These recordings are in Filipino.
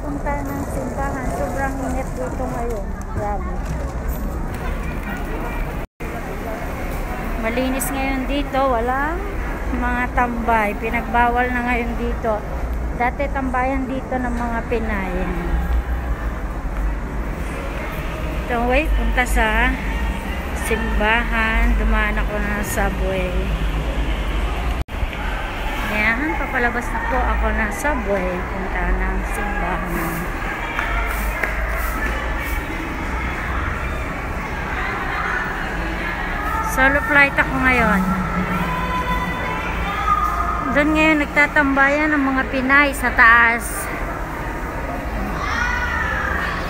papunta ng simbahan. Sobrang init dito ngayon. Grabe. Malinis ngayon dito. Walang mga tambay. Pinagbawal na ngayon dito. Dati tambayan dito ng mga Pinay. Ito way, punta sa simbahan. Dumaan ako ng subway. Ayan, papalabas na po ako ng subway. Punta ng simbahan. Solo flight ako ngayon. Doon ngayon nagtatambayan ng mga Pinay sa taas.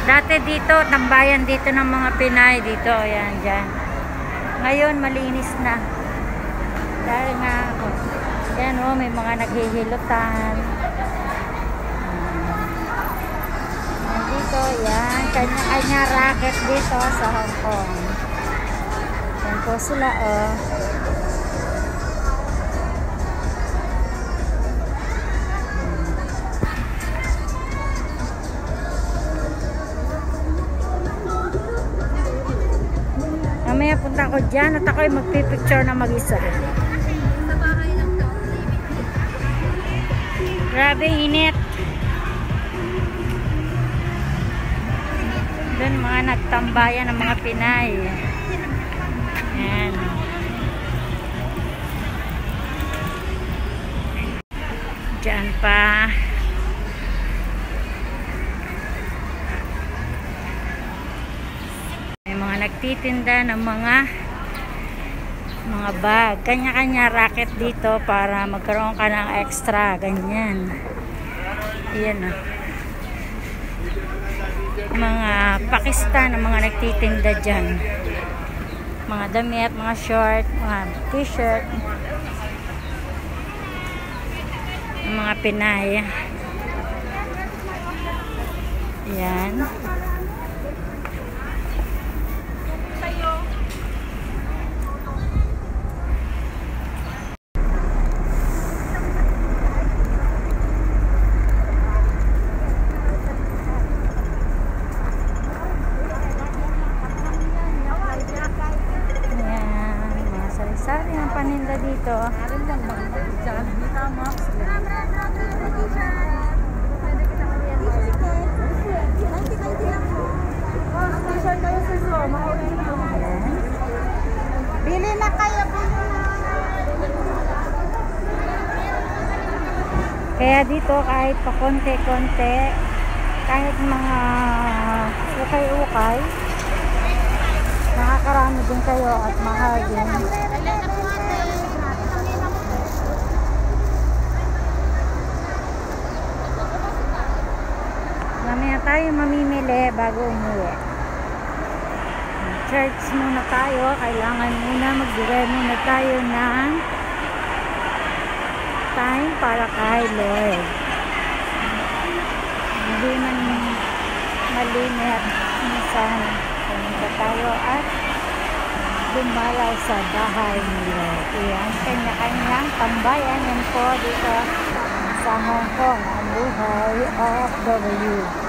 Dati dito, tambayan dito ng mga Pinay. Dito, ayan, dyan. Ngayon, malinis na. Dahil nga, ayan o, may mga naghihilutan. Dito, ayan, kanya-kanya racket dito sa Hong Kong. Ayan po sila, o. Mamaya punta ko dyan at ako'y magpipicture na mag-isa. Grabe init. Doon mga nagtambayan ng mga Pinay. Ayan. Diyan pa. Nagtitinda ng mga bag. Kanya-kanya racket dito para magkaroon ka ng extra. Ganyan. Ayan o. Mga Pakistan ang mga nagtitinda dyan. Mga damit, mga short, mga t-shirt. Mga Pinay. Ayan. Sari ang paninda dito. Bili na kayo. Kaya dito kahit pa konti-konti, kahit mga ukay-ukay, nakakarami din kayo at mahal din. Mamaya tayo mamimili bago umuwi. Church muna tayo. Kailangan muna magbigay muna tayo ng time para kay Lord. Hindi man malimit. Minsan pumunta tayo at dumalaw sa bahay ni Lord. Yan, kanya-kanyang tambayan. Yan po dito sa Hong Kong. Ang buhay OFW.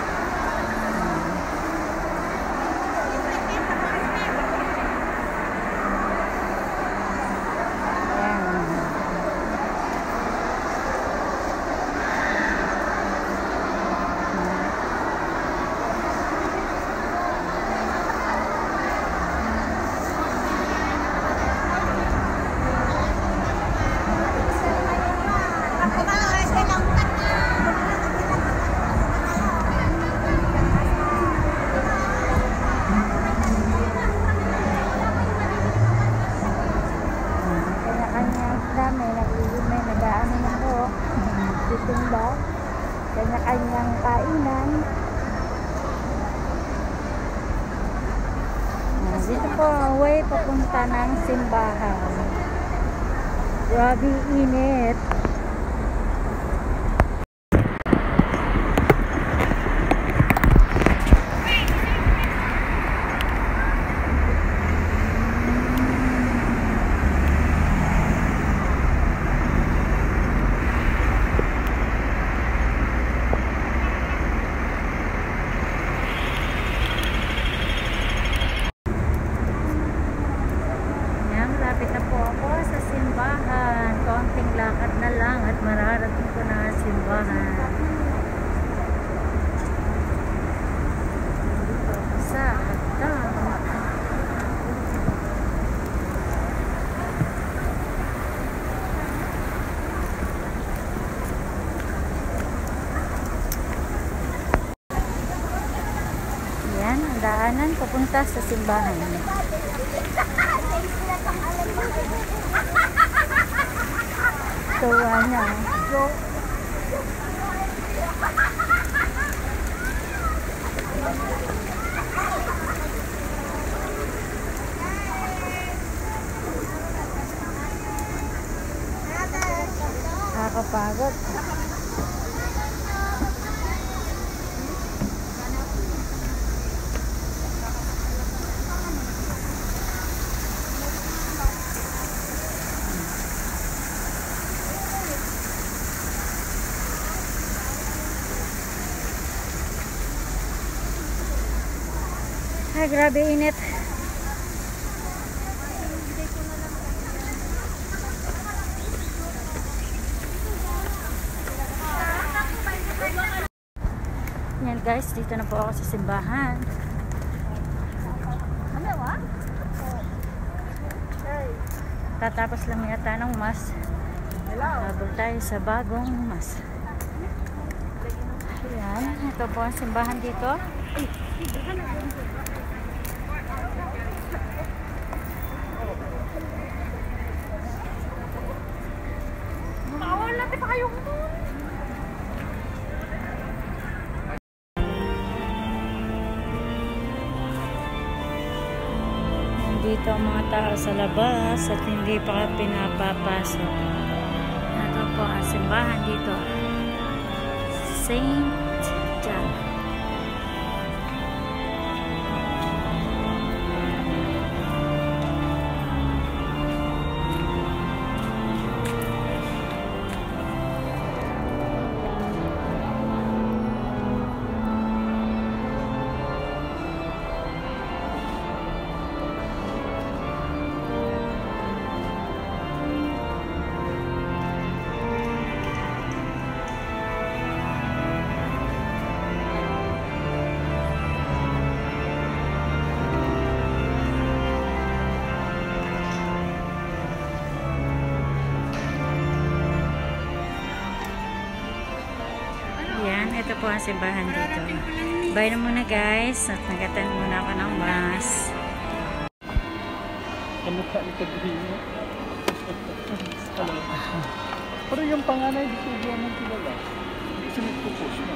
Kanya-kanyang kainan. Dito po ang way papunta ng simbahan. Grabe init. daanan papunta sa simbahan. Tuwa niya. Nakakapagod. Ay, grabe init. Yan guys, dito na po ako sa simbahan. Tatapos lang yata ng mas. Habol tayo sa bagong mas. Ayan, ito po ang simbahan dito. Natin pa kayo. Nandito ang mga tao sa labas at hindi pa pinapapasok. Ito po ang simbahan dito. Saint John. Ito po ang simbahan dito. Bye na muna guys. At nagatan muna ako ng mas. Ano ka itagri mo? Pero yung panganay dito diyan ng kilala. Hindi siya nagpupos na.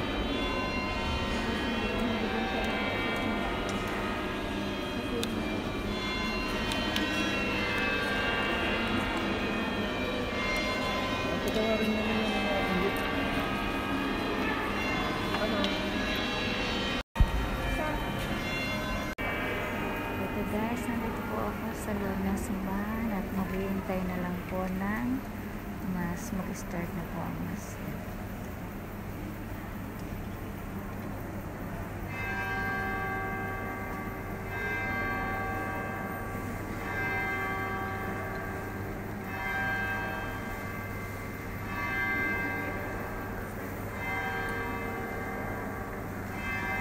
Patawarin niya na yung mga inggit. Ito guys, nandito po ako sa loob ng simbahan at maghihintay na lang po ng mas. Mag-start na po ang mas.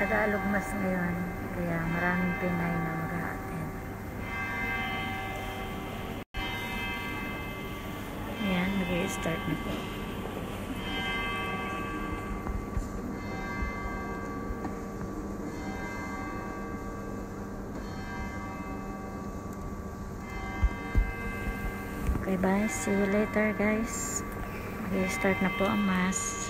Tagalog mas ngayon, kaya maraming Pinay na mag-a-attend. Ayan, mag-i-start na po. Okay, bye. See you later guys. Mag-i-start na po ang mass.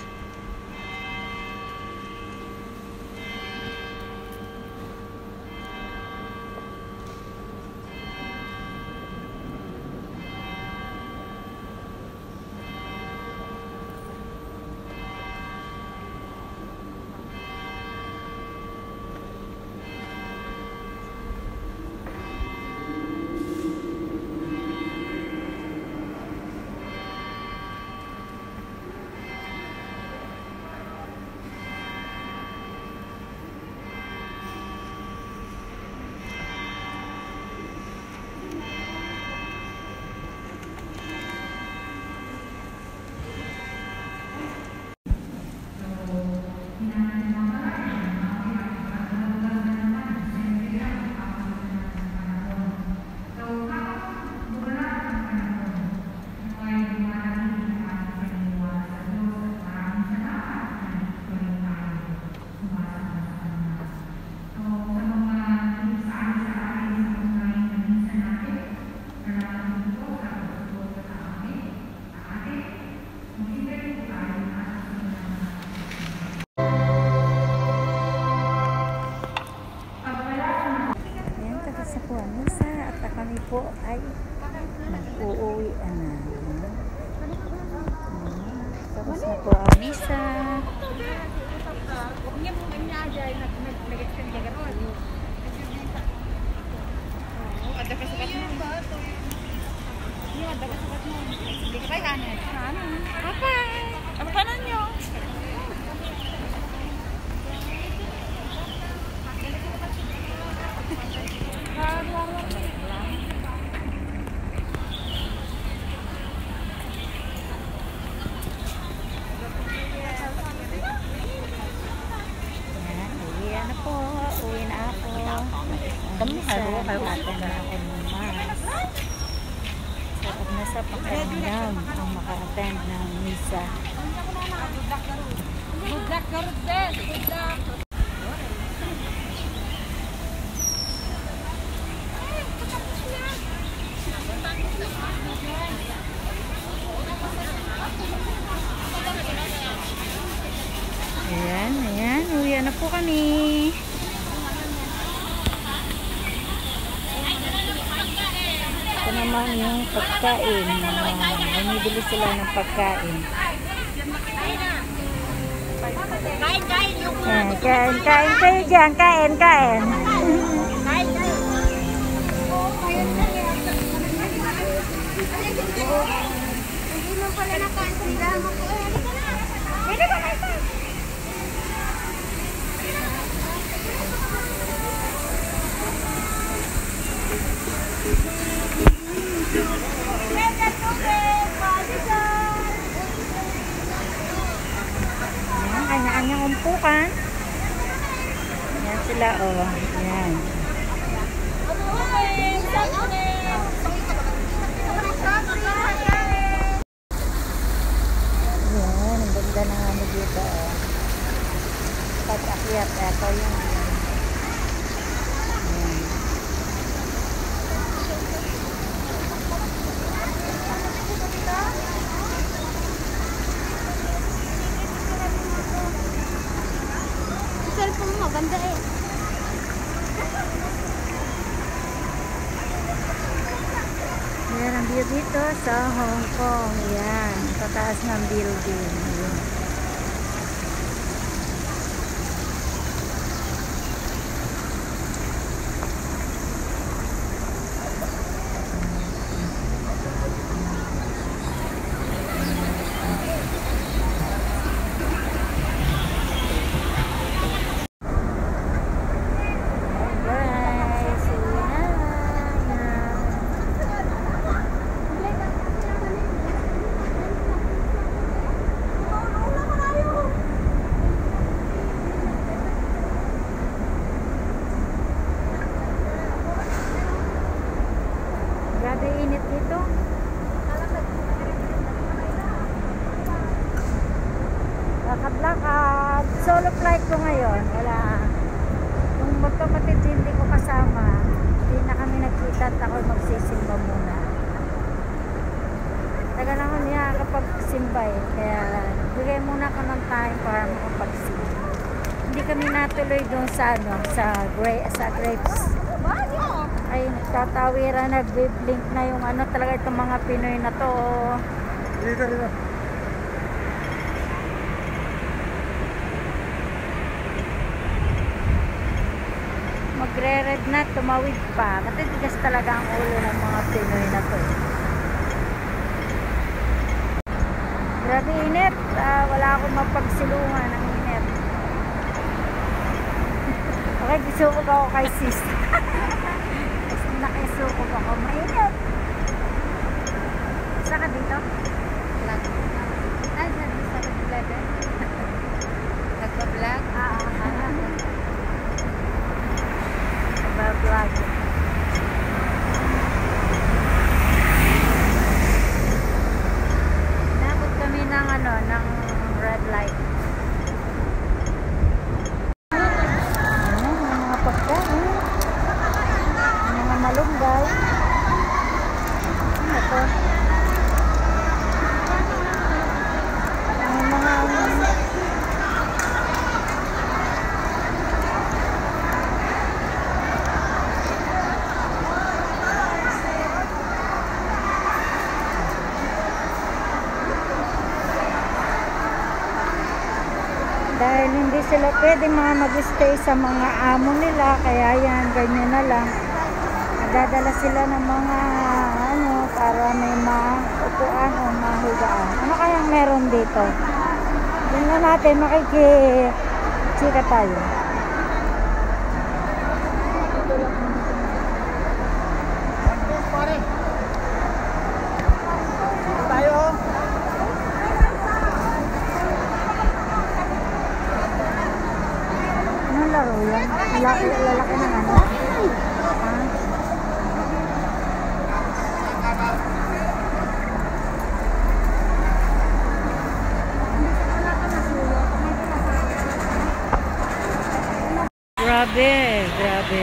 po ay mag-uuwi na. Tapos na po ang misa. Ada kasukat mo. Iya, ada kasukat mo. Hindi ka kaya ano? Apa? Apa kanan nyo? Uwi na ako. Misa, natin na ako ng mass. Sarap na sa pakiramdam ang maka-attend ng misa. Good luck, Garden. Good luck. Ayan, ayan. Uwi na po kami. Ito naman yung pagkain. Bumibili sila ng pagkain. Kain kayo dyan. Kain. Kanya-kanyang umpukan. Yan sila, oh. Yan. Yan, ang ganda ng ano dito, oh. Pag-akyat, ito yung yan. Cellphone mo, ganda eh. Yan ang view dito sa Hong Kong. Yan, pataas ng building. Yan. Grabe init dito. Lakad-lakad. Solo flight ko ngayon. Wala. Kung magkapatid hindi ko kasama, hindi na kami nagkita at ako magsisimba muna. Tagal ako niya kapag simba eh. Kaya bigay muna ko ng time para makapagsimba. Hindi kami natuloy doon sa grapes. Ay, nagtatawiran, nagbe-blink na yung ano, talaga itong mga Pinoy na to. Dito. Magre-red na, tumawid pa. Matitigas talaga ang ulo ng mga Pinoy na to. Grabe init. Wala akong mapagsilungan ng init. Okay, gisukog ako kay sis. Nakisukog ako. Mainit. Saan ka dito? Vlog. Ay, sa vlog. Nagpa-vlog? Nagpa-vlog. Nabot kami ng ng red light. Ayan, mga pagkain. Mga malunggay. Ano to? Mga Dahil hindi sila pwede mga mag-stay sa mga amo nila, kaya yan, ganyan na lang. Dadala sila ng mga ano, para may maupuan o mahigaan. Ano kayang meron dito? Yun na natin, makikitsika tayo. Anong laro yan? Lalaki ng ano? Ah. Grabe, grabe.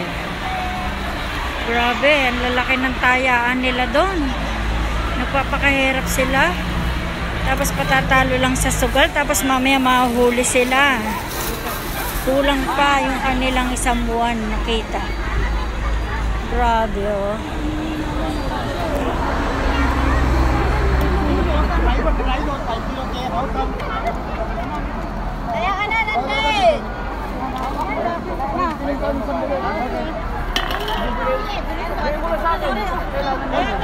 Grabe, ang lalaki ng tayaan nila doon. Nagpapakahirap sila. Tapos patatalo lang sa sugal, tapos mamaya mahuhuli sila. Kulang pa yung kanilang isang buwan nakita. Grabe, oh. Kaya ka na, Nanay! Ay,